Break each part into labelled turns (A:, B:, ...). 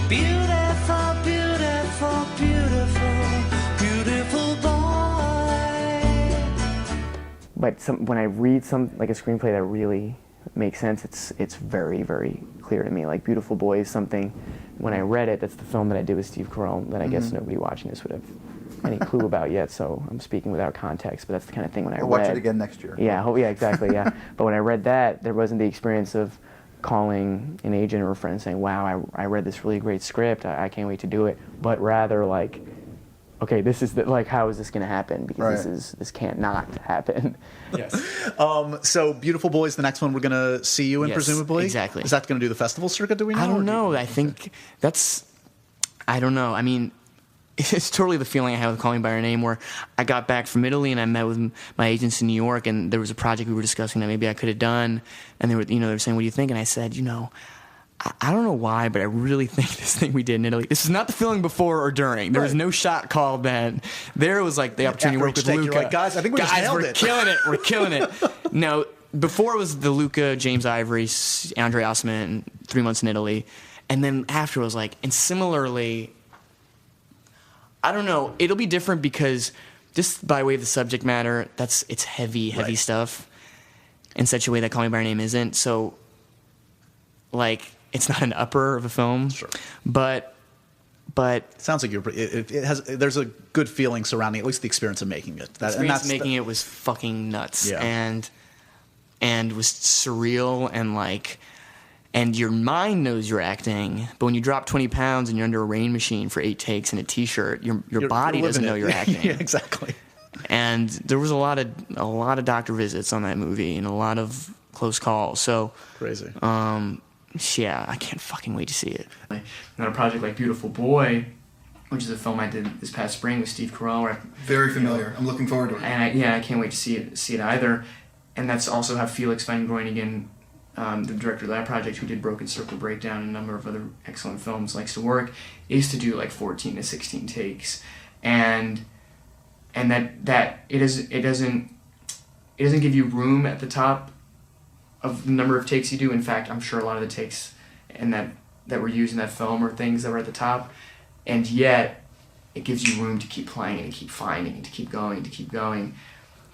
A: Beautiful, beautiful, beautiful, beautiful boy.
B: But when I read like a screenplay that really makes sense, it's very, very clear to me. Like Beautiful Boy is something, when I read it, that's the film that I did with Steve Carell that I guess nobody watching this would have any clue about yet, so I'm speaking without context, but that's the kind of thing when I read...
C: We'll watch it again next year.
B: Yeah, yeah, exactly, yeah. But when I read that, there wasn't the experience of calling an agent or a friend saying, wow, I read this really great script, I can't wait to do it, but rather like, okay, this is like, how is this going to happen? Because this can't not happen.
D: Yes.
E: So Beautiful Boy is the next one we're going to see you in,
B: Yes,
E: presumably?
B: exactly.
E: Is that going to do the festival circuit, do we know?
B: I don't know. I think that's... I don't know. I mean, it's totally the feeling I have with Calling by Your Name, where I got back from Italy and I met with my agents in New York, and there was a project we were discussing that maybe I could have done, and they were saying, what do you think? And I said, I don't know why, but I really think this thing we did in Italy, this is not the feeling before or during. There was no shot called then. There was like the opportunity to work with Luca.
E: You're like, guys, I think we just nailed it.
B: Killing it. We're killing it. No, before it was the Luca, James Ivory, Andre Osman, 3 months in Italy. And then after it was like, and similarly, I don't know, it'll be different because just by way of the subject matter, it's heavy stuff in such a way that Call Me by Your Name isn't. So, like, it's not an upper of a film,
E: sure.
B: but
E: It sounds like there's a good feeling surrounding at least the experience of making it.
B: Making it was fucking nuts,
E: Yeah.
B: and was surreal, and like, and your mind knows you're acting, but when you drop 20 pounds and you're under a rain machine for 8 takes in a t-shirt, your body doesn't know you're acting.
E: Yeah, exactly.
B: And there was a lot of doctor visits on that movie and a lot of close calls. So
E: crazy.
B: Yeah, I can't fucking wait to see it. On a project like Beautiful Boy, which is a film I did this past spring with Steve Carell.
F: Very familiar. I'm looking forward to it.
B: And I can't wait to see it either. And that's also how Felix Van Groeningen, the director of that project, who did Broken Circle Breakdown and a number of other excellent films, likes to work, is to do like 14 to 16 takes, and that it doesn't give you room at the top of the number of takes you do. In fact, I'm sure a lot of the takes and that were used in that film are things that were at the top, and yet it gives you room to keep playing and to keep finding and to keep going.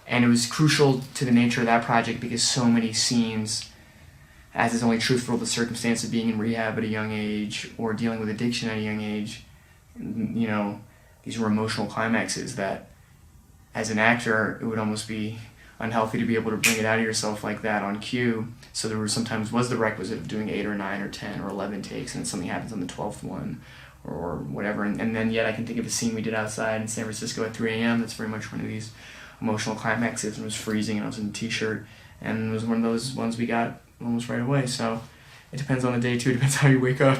B: And it was crucial to the nature of that project because so many scenes, as is only truthful to the circumstance of being in rehab at a young age or dealing with addiction at a young age, these were emotional climaxes that, as an actor, it would almost be unhealthy to be able to bring it out of yourself like that on cue. So there sometimes was the requisite of doing 8 or 9 or 10 or 11 takes, and then something happens on the 12th one or whatever. And then yet I can think of a scene we did outside in San Francisco at 3 a.m. that's very much one of these emotional climaxes, and it was freezing and I was in a t-shirt, and it was one of those ones we got almost right away. So it depends on the day too. It depends how you wake up.